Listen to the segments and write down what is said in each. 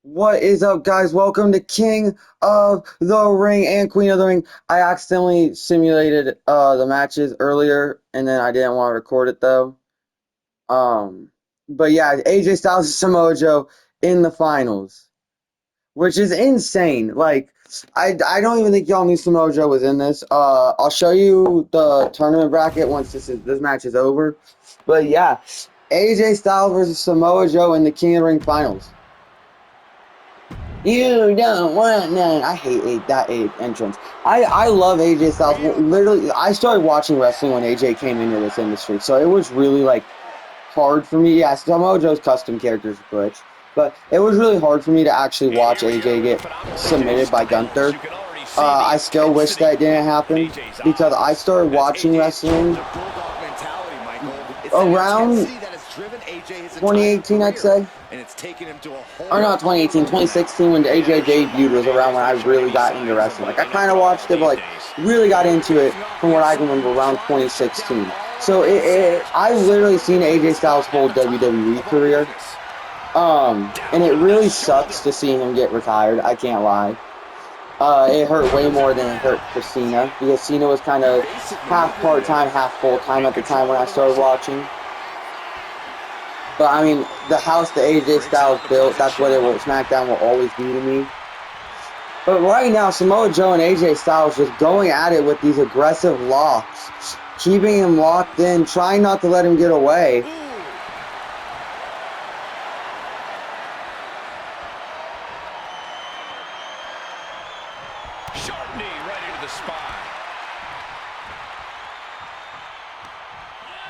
What is up, guys? Welcome to King of the Ring and Queen of the Ring. I accidentally simulated the matches earlier, and then I didn't want to record it though. But yeah, AJ Styles and Samoa Joe in the finals, which is insane. Like, I don't even think y'all knew Samoa Joe was in this. I'll show you the tournament bracket once this match is over. But yeah, AJ Styles versus Samoa Joe in the King of the Ring finals. You don't want none. I hate that entrance. I love AJ Styles. Literally, I started watching wrestling when AJ came into this industry, so it was really like hard for me. Yeah, Samoa Joe's custom characters glitch, but it was really hard for me to actually watch AJ get submitted by Gunther. I still wish that didn't happen because I started watching wrestling around 2018, I'd say. Or not 2018, 2016 when AJ debuted was around when I really got into wrestling. Like, I kind of watched it, but like really got into it from what I can remember around 2016. So I've literally seen AJ Styles' whole WWE career. And it really sucks to see him get retired. I can't lie. It hurt way more than it hurt for Cena, because Cena was kind of half part-time, half full-time at the time when I started watching. But I mean, the house that AJ Styles built, that's what SmackDown will always be to me. But right now, Samoa Joe and AJ Styles just going at it with these aggressive locks, keeping him locked in, trying not to let him get away. Sharp knee right into the spine.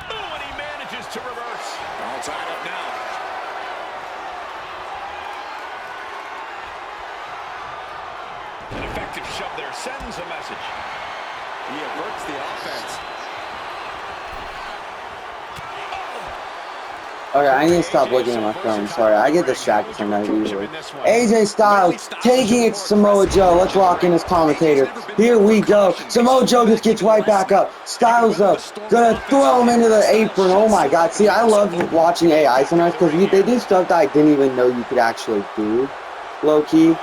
Oh, and he manages to reverse. All tied up now. An effective shove there sends a message. He averts the offense. Okay, I need to stop looking at my phone. Sorry, I get distracted sometimes easily. AJ Styles taking it to Samoa Joe. Let's lock in his commentator. Here we go. Samoa Joe just gets right back up. Styles, though, gonna throw him into the apron. Oh my god. See, I love watching AI sometimes because they do stuff that I didn't even know you could actually do. Low key.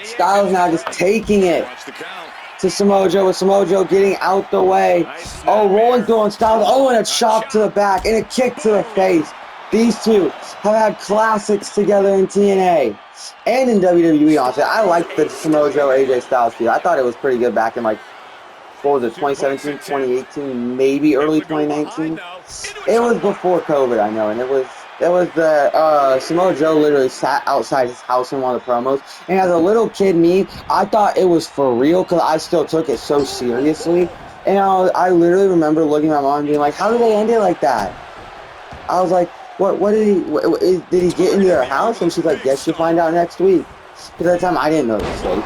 Styles now just taking it to Samoa Joe, with Samoa Joe getting out the way. Oh, rolling through on Styles. Oh, and a chop to the back and a kick to the face. These two have had classics together in TNA and in WWE, honestly. I like the Samoa Joe AJ Styles feud. I thought it was pretty good back in, like, what was it, 2017, 2018, maybe early 2019? It was before COVID, I know, and it was the Samoa Joe literally sat outside his house in one of the promos, and as a little kid me, I thought it was for real because I still took it so seriously, and I literally remember looking at my mom and being like, how did they end it like that? I was like, what did he get into their house? And she's like, yes, you'll find out next week. Because at the time, I didn't know this fake.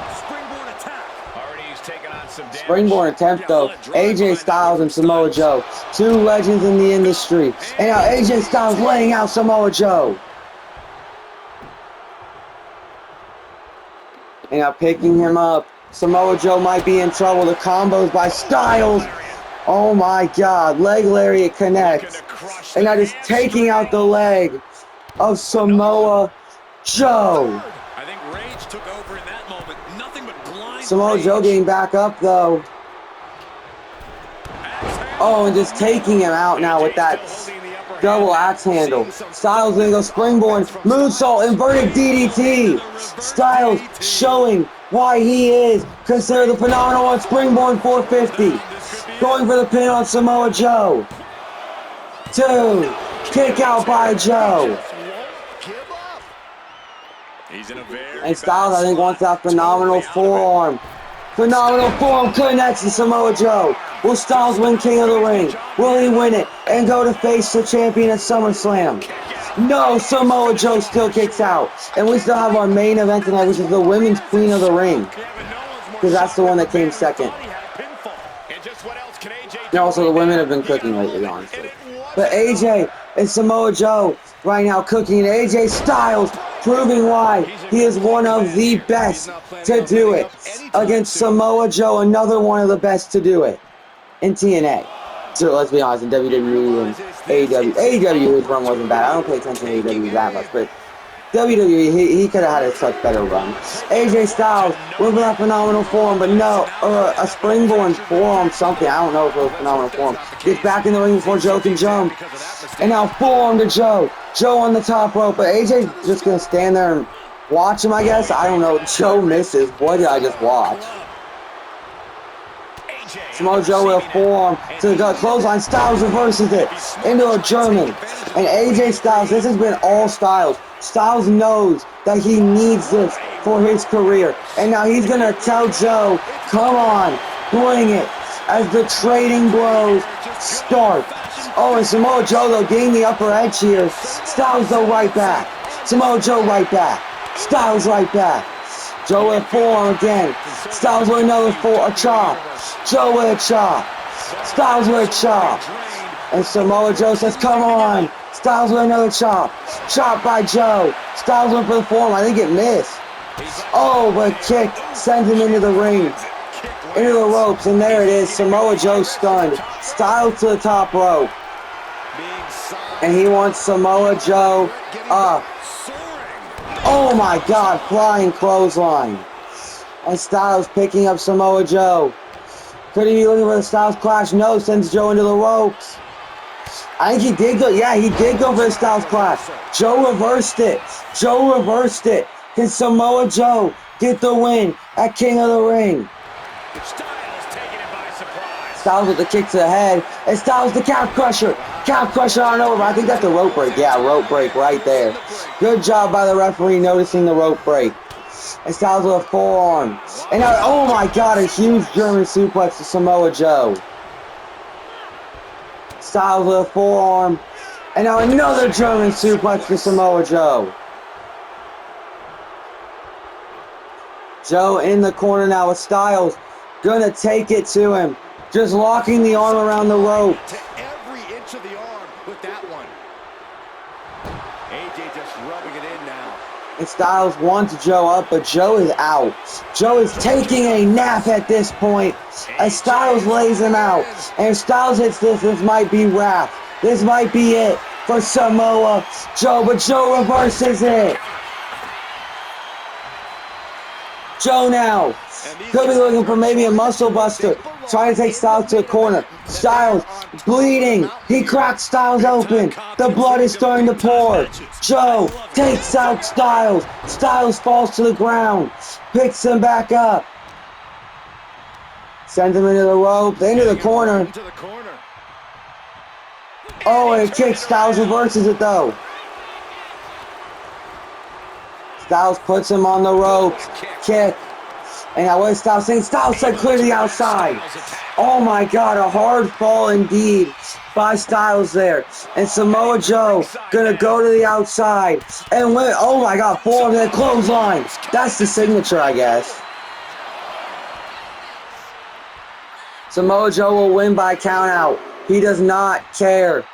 Springboard attempt, though. AJ Styles and Samoa Joe. Two legends in the industry. And now AJ Styles laying out Samoa Joe. And now picking him up. Samoa Joe might be in trouble. The combos by Styles. Oh my god. Leg lariat connects. And now just taking out the leg of Samoa Joe. Samoa Joe getting back up, though. Oh, and just taking him out now with that double axe handle. Styles gonna go springboard, moonsault, inverted DDT. Styles showing why he is considered the phenomenal on springboard 450. Going for the pin on Samoa Joe. 2. Kick out by Joe. And Styles, I think, wants that phenomenal forearm. Phenomenal forearm connects to Samoa Joe. Will Styles win King of the Ring? Will he win it and go to face the champion at SummerSlam? No, Samoa Joe still kicks out. And we still have our main event tonight, which is the Women's Queen of the Ring. Because that's the one that came second. And also, the women have been cooking lately, honestly. But AJ and Samoa Joe right now cooking. AJ Styles proving why he is one of the best to do it against Samoa Joe, another one of the best to do it in TNA. So let's be honest, in WWE and AEW, AEW, his run wasn't bad. I don't pay attention to AEW that much, but WWE, he could have had a such better run. AJ Styles with that phenomenal form, but no, a springboard forearm, something. I don't know if it was phenomenal form. Gets back in the ring before Joe can jump. And now forearm to Joe. Joe on the top rope, but AJ's just going to stand there and watch him, I guess. I don't know. Joe misses. What did I just watch? Samoa Joe with a forearm to the gut. Clothesline. Styles reverses it into a German. And AJ Styles, this has been all Styles. Styles knows that he needs this for his career. And now he's going to tell Joe, come on, bring it. As the trading blows start. Oh, and Samoa Joe, though, getting the upper edge here. Styles, though, right back. Samoa Joe right back. Styles right back. Joe with a forearm again. Styles with another a chop. Joe with a chop. Styles with a chop. And Samoa Joe says, come on. Styles with another chop. Chop by Joe. Styles went for the forearm. I think it missed. Oh, but kick sends him into the ring. Into the ropes. And there it is. Samoa Joe stunned. Styles to the top rope. And he wants Samoa Joe up. Oh my God, flying clothesline. And Styles picking up Samoa Joe. Could he be looking for the Styles Clash? No, sends Joe into the ropes. I think he did go, yeah, he did go for the Styles Clash. Joe reversed it. Joe reversed it. Can Samoa Joe get the win at King of the Ring? Styles with the kick to the head. And Styles the calf crusher. Calf crusher on over. I think that's a rope break. Yeah, rope break right there. Good job by the referee noticing the rope break. And Styles with a forearm. And now, oh my God, a huge German suplex to Samoa Joe. Styles with a forearm. And now another German suplex to Samoa Joe. Joe in the corner now with Styles. Gonna take it to him. Just locking the arm around the rope. To every inch of the arm with that one. AJ just rubbing it in now. And Styles wants Joe up, but Joe is out. Joe is taking a nap at this point as Styles lays him out. And if Styles hits this might be wrath. This might be it for Samoa Joe, but Joe reverses it. Joe now could be looking for maybe a muscle buster. Trying to take Styles to the corner. Styles bleeding. He cracks Styles open. The blood is starting to pour. Joe takes out Styles. Styles falls to the ground. Picks him back up. Sends him into the rope. Into the corner. Oh, and a kick. Styles reverses it though. Styles puts him on the ropes. Kick. And now what is Styles saying? Styles said clear to the outside. Oh my God, a hard fall indeed by Styles there. And Samoa Joe gonna go to the outside. And win. Oh my God, forearm and clothesline. That's the signature, I guess. Samoa Joe will win by count out. He does not care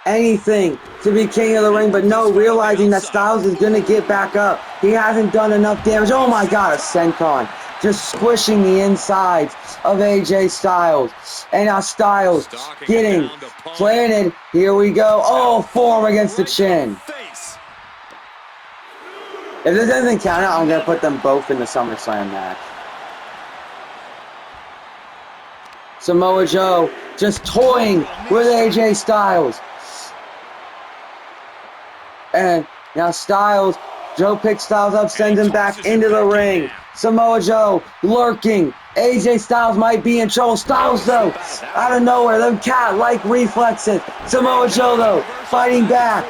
anything to be King of the Ring, but no, realizing that Styles is gonna get back up. He hasn't done enough damage. Oh my God, a senton. Just squishing the insides of AJ Styles. And now Styles getting planted. Here we go. Oh, forearm against the chin. If this doesn't count out, I'm going to put them both in the SummerSlam match. Samoa Joe just toying with AJ Styles. And now Styles, Joe picks Styles up, sends him back into the ring. Samoa Joe lurking. AJ Styles might be in trouble. Styles, though, out of nowhere, them cat-like reflexes. Samoa Joe, though, fighting back.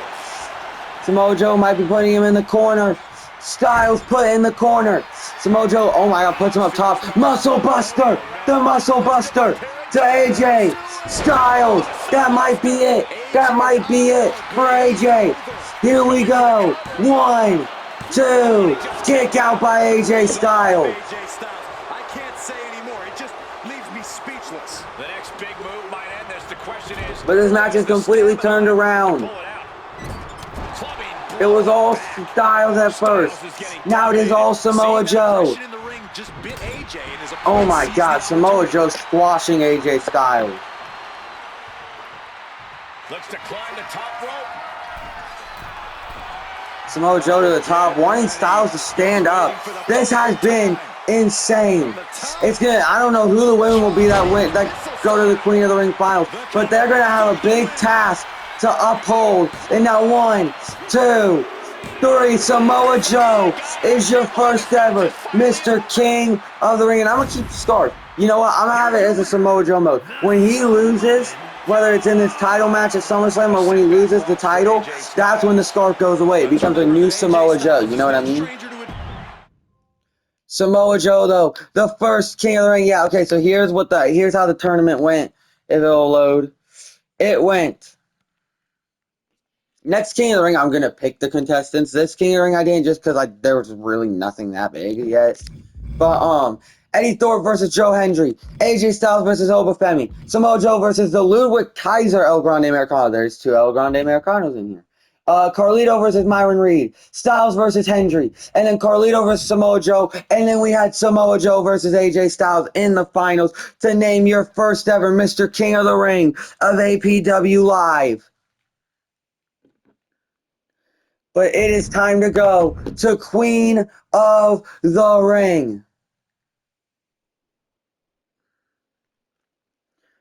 Samoa Joe might be putting him in the corner. Styles put in the corner. Samoa Joe, oh my God, puts him up top. Muscle Buster, the Muscle Buster to AJ Styles. That might be it. That might be it for AJ. Here we go. 1, 2, kick out by AJ Styles. I can't say anymore. It just leaves me speechless. The next big move might end this. The question is, but this match is completely turned around. It was all Styles at first. Now it is all Samoa Joe. Oh my God, Samoa Joe squashing AJ Styles. Looks to climb the top rope. Samoa Joe to the top, wanting Styles to stand up. This has been insane. It's gonna. I don't know who the women will be that go to the Queen of the Ring finals, but they're gonna have a big task to uphold. And now 1, 2, 3. Samoa Joe is your first ever Mr. King of the Ring, and I'm gonna keep the scarf. You know what? I'm gonna have it as a Samoa Joe mode. When he loses, whether it's in this title match at SummerSlam or when he loses the title, that's when the scarf goes away. It becomes a new Samoa Joe. You know what I mean? Samoa Joe, though, the first King of the Ring. Yeah, okay, so here's how the tournament went. If it'll load. It went. Next King of the Ring, I'm gonna pick the contestants. This King of the Ring I didn't just because there was really nothing that big yet. But Eddie Thorpe versus Joe Hendry, AJ Styles versus Obafemi, Samoa Joe versus the Ludwig Kaiser El Grande Americano. There's 2 El Grande Americanos in here. Carlito versus Myron Reed, Styles versus Hendry, and then Carlito versus Samoa Joe, and then we had Samoa Joe versus AJ Styles in the finals to name your first ever Mr. King of the Ring of APW Live. But it is time to go to Queen of the Ring.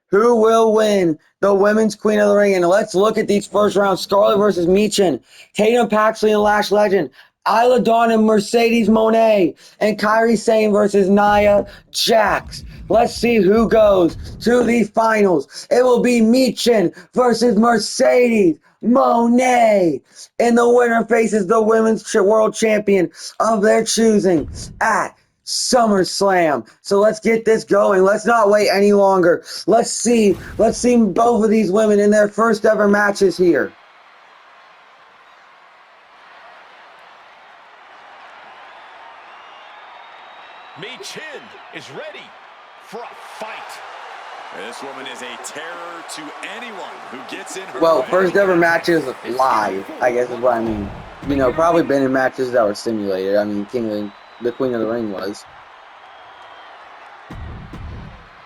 Who will win the Women's Queen of the Ring? And let's look at these first rounds. Scarlett versus Michin, Tatum Paxley and Lash Legend, Isla Dawn and Mercedes Moné, and Kairi Sane versus Nia Jax. Let's see who goes to the finals. It will be Michin versus Mercedes Moné. And the winner faces the Women's World Champion of their choosing at SummerSlam. So let's get this going. Let's not wait any longer. Let's see both of these women in their first ever matches here. Michin is ready for a fight. This woman is a terror to anyone who gets in her way. First ever matches live, I guess is what I mean. You know, probably been in matches that were simulated. I mean, the Queen of the Ring was.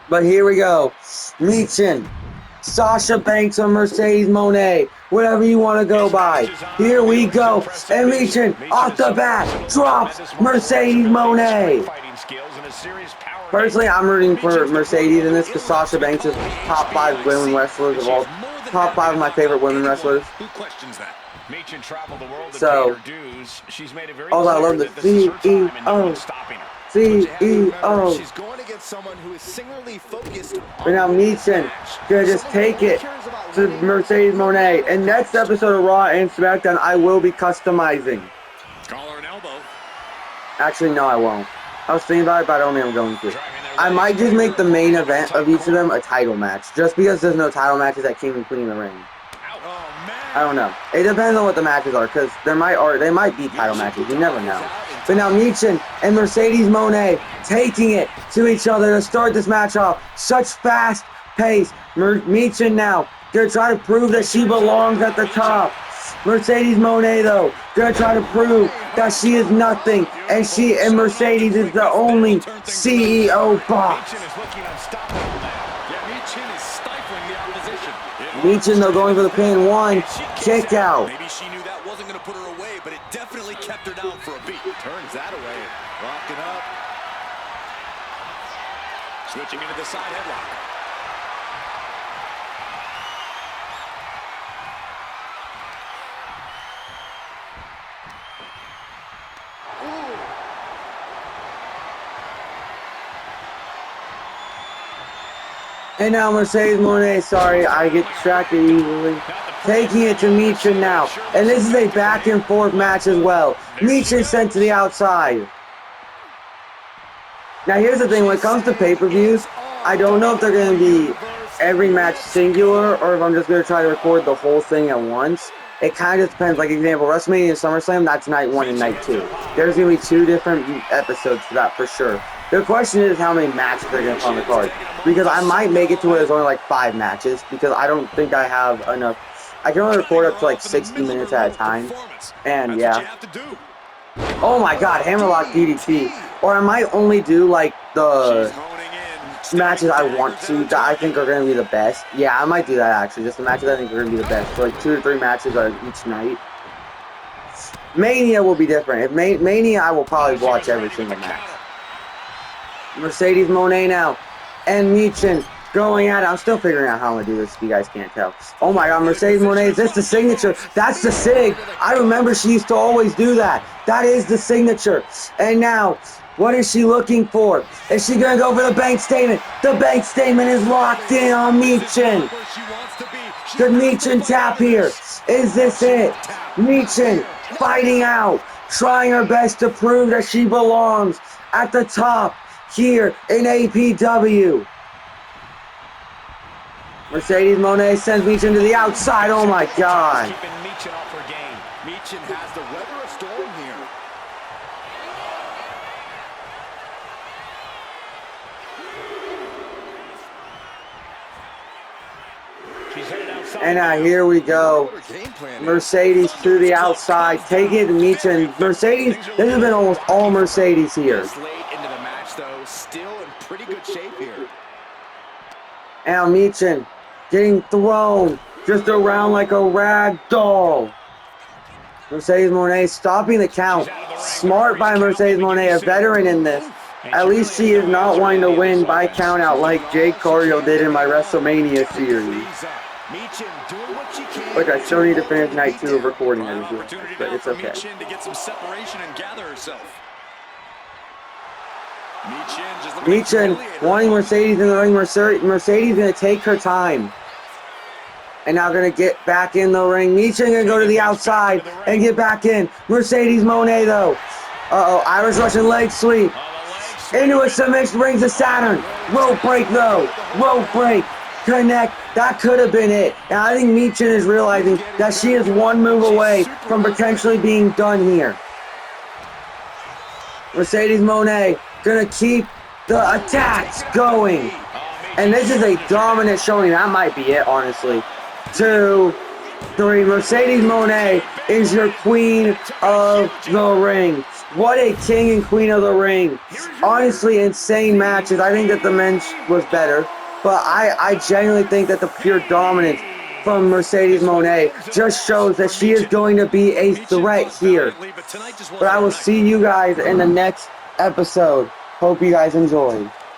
But here we go. Michin, Sasha Banks, or Mercedes Moné, whatever you want to go by. Here we go. And Michin, off the bat, drops Mercedes Moné. Personally, I'm rooting for Mercedes in this because Sasha Banks is top 5 women wrestlers of all. Top 5 of my favorite women wrestlers. Who questions that? Michin traveled the world So, she's made it very I love the CEO. CEO. She's going to get someone who is singularly focused. But now Michin gonna just take it to Mercedes Moné. And next episode of Raw and SmackDown, I will be customizing. Collar and elbow. Actually, no, I won't. I was thinking about it, but I don't think I'm going to. I might just make the main event of each of them a title match, just because there's no title matches at King and Queen of the Ring. I don't know. It depends on what the matches are, because they might be title matches. You never know. But now Michin and Mercedes Moné taking it to each other to start this match off. Such fast pace. Michin now gonna try to prove that she belongs at the top. Mercedes Moné, though, gonna try to prove that she is nothing, and Mercedes is the only CEO boss. Michin, though, going for the pin. 1, kick out. Maybe she knew that wasn't going to put her away, but it definitely kept her down for a beat. Turns that away. Locking up. Switching into the side headlock. And now Mercedes Moné, sorry, I get distracted easily. Taking it to Michin now. And this is a back and forth match as well. Michin sent to the outside. Now here's the thing, when it comes to pay-per-views, I don't know if they're going to be every match singular or if I'm just going to try to record the whole thing at once. It kind of just depends. Like, example, WrestleMania and SummerSlam, that's night 1 and night 2. There's going to be 2 different episodes for that for sure. The question is how many matches they're going to put on the card. Because I might make it to where there's only like 5 matches. Because I don't think I have enough. I can only record up to like 60 minutes at a time. And yeah. Oh my god, Hammerlock DDT. Or I might only do like the matches I want to that I think are going to be the best. Yeah, I might do that actually. Just the matches I think are going to be the best. So like 2 to 3 matches are each night. Mania will be different. If Mania, I will probably watch every single match. Mercedes Moné now. And Michin going at it. I'm still figuring out how I'm going to do this if you guys can't tell. Oh my god, Mercedes Moné, is this the signature? That's the sig. I remember she used to always do that. That is the signature. And now, what is she looking for? Is she going to go for the bank statement? The bank statement is locked in on Michin. Could Michin tap here? Is this it? Michin fighting out, trying her best to prove that she belongs at the top here in APW. Mercedes Moné sends Michin to the outside. Oh my god. Michin has the weather a storm here. And now here we go. Mercedes to the outside. Take it to Michin. Mercedes, this has been almost all Mercedes here. Still in pretty good shape here. Now Michin getting thrown just around like a rag doll. Mercedes Moné stopping the count. Smart by Mercedes Moné, a veteran in this. At least she is not wanting to win by count out like Jade Cargill did in my WrestleMania series. Which I still need to finish night 2 of recording that, but it's okay. To get some separation and gather herself. Michin wanting Mercedes in the ring. Mercedes going to take her time. And now going to get back in the ring. Michin going to go to the outside and get back in. Mercedes Moné though. Uh-oh, Irish Russian leg sweep. Into a submission, brings the Saturn. Rope break though. Rope break. Connect. That could have been it. And I think Michin is realizing that she is one move away from potentially being done here. Mercedes Moné gonna keep the attacks going. And this is a dominant showing. That might be it, honestly. 2, 3. Mercedes Moné is your queen of the ring. What a king and queen of the ring. Honestly, insane matches. I think that the men's was better. But I genuinely think that the pure dominance from Mercedes Moné just shows that she is going to be a threat here. But I will see you guys in the next episode. Hope you guys enjoyed.